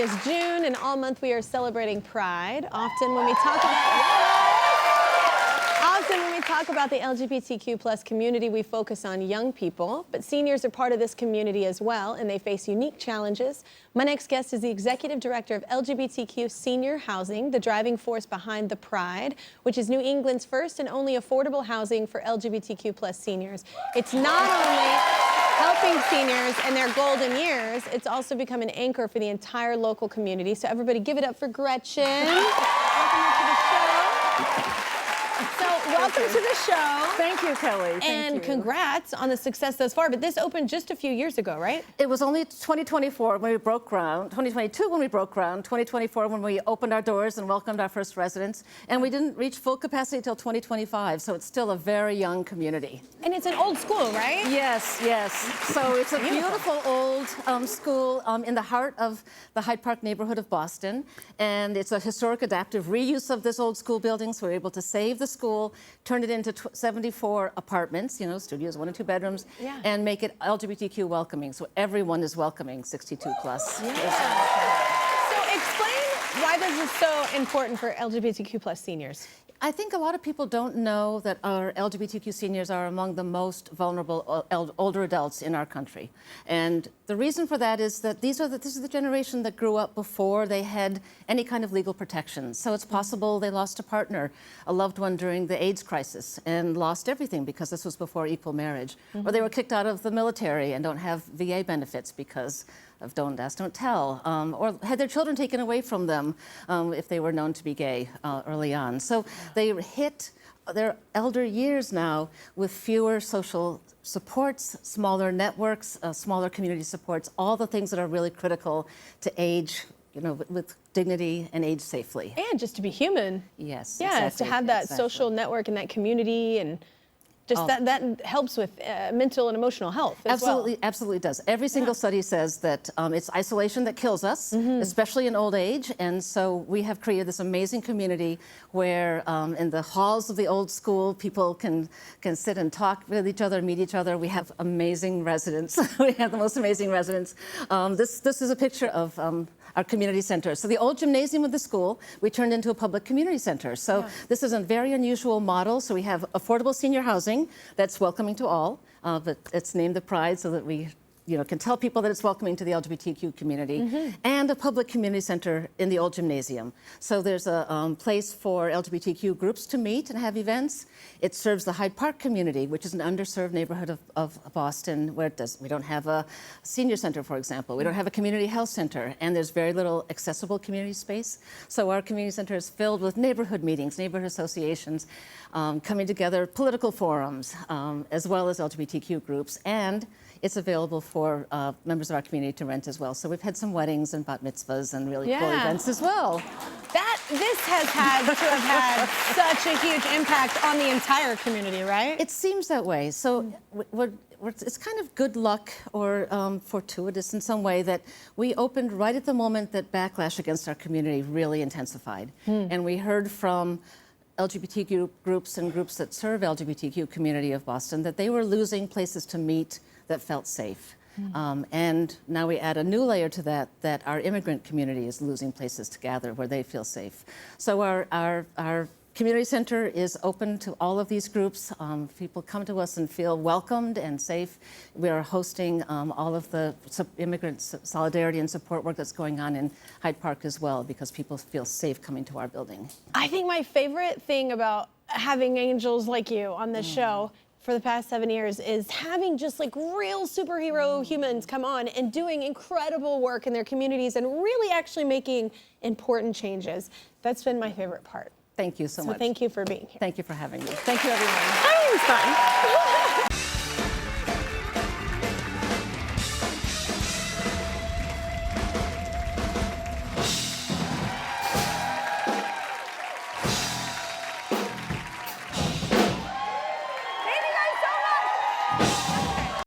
is June, and all month we are celebrating Pride. Often when we talk about the LGBTQ+ community, we focus on young people, but seniors are part of this community as well, and they face unique challenges. My next guest is the Executive Director of LGBTQ Senior Housing, the driving force behind the Pryde, which is New England's first and only affordable housing for LGBTQ+ seniors. It's not only helping seniors in their golden years, it's also become an anchor for the entire local community. So everybody give it up for Gretchen. Welcome to the show. Welcome to the show. Thank you, Kelly. And congrats on the success thus far. But this opened just a few years ago, right? It was only 2024 when we broke ground, 2022 when we broke ground, 2024 when we opened our doors and welcomed our first residents. And we didn't reach full capacity until 2025, so it's still a very young community. And it's an old school, right? Yes, yes. So it's a beautiful old school in the heart of the Hyde Park neighborhood of Boston. And it's a historic adaptive reuse of this old school building, so we're able to save the school, turn it into 74 apartments, you know, studios, 1 and 2 bedrooms, and make it LGBTQ welcoming. So everyone is welcoming, 62+. So explain why this is so important for LGBTQ+ seniors. I think a lot of people don't know that our LGBTQ seniors are among the most vulnerable older adults in our country. And the reason for that is that this is the generation that grew up before they had any kind of legal protection. So it's possible they lost a partner, a loved one during the AIDS crisis, and lost everything because this was before equal marriage. Or they were kicked out of the military and don't have VA benefits because of don't ask, don't tell, or had their children taken away from them if they were known to be gay early on. So they hit their elder years now with fewer social supports, smaller networks, smaller community supports, all the things that are really critical to age, you know, with dignity and age safely. And just to be human. Yes. Yeah, exactly, to have that social network and that community, and just that helps with mental and emotional health as Absolutely, well. absolutely does. Every single study says that it's isolation that kills us, especially in old age. And so we have created this amazing community where in the halls of the old school, people can sit and talk with each other, meet each other. We have amazing residents. We have the most amazing residents. This is a picture of our community center. So the old gymnasium of the school, we turned into a public community center. So this is a very unusual model. So we have affordable senior housing that's welcoming to all, but it's named the Pryde so that we can tell people that it's welcoming to the LGBTQ community, and a public community center in the old gymnasium. So there's a place for LGBTQ groups to meet and have events. It serves the Hyde Park community, which is an underserved neighborhood of Boston, where we don't have a senior center, for example. We don't have a community health center, and there's very little accessible community space. So our community center is filled with neighborhood meetings, neighborhood associations, coming together, political forums, as well as LGBTQ groups, and it's available for members of our community to rent as well. So we've had some weddings and bat mitzvahs and really cool events as well. This has had to have had such a huge impact on the entire community, right? It seems that way. So it's kind of good luck or fortuitous in some way that we opened right at the moment that backlash against our community really intensified. And we heard from LGBTQ groups and groups that serve LGBTQ community of Boston that they were losing places to meet that felt safe. And now we add a new layer to that our immigrant community is losing places to gather where they feel safe. So our community center is open to all of these groups. People come to us and feel welcomed and safe. We are hosting all of the immigrant solidarity and support work that's going on in Hyde Park as well, because people feel safe coming to our building. I think my favorite thing about having angels like you on this show for the past 7 years is having just like real superhero humans come on and doing incredible work in their communities and really actually making important changes. That's been my favorite part. Thank you so much. So thank you for being here. Thank you for having me. Thank you, everyone. That was fun.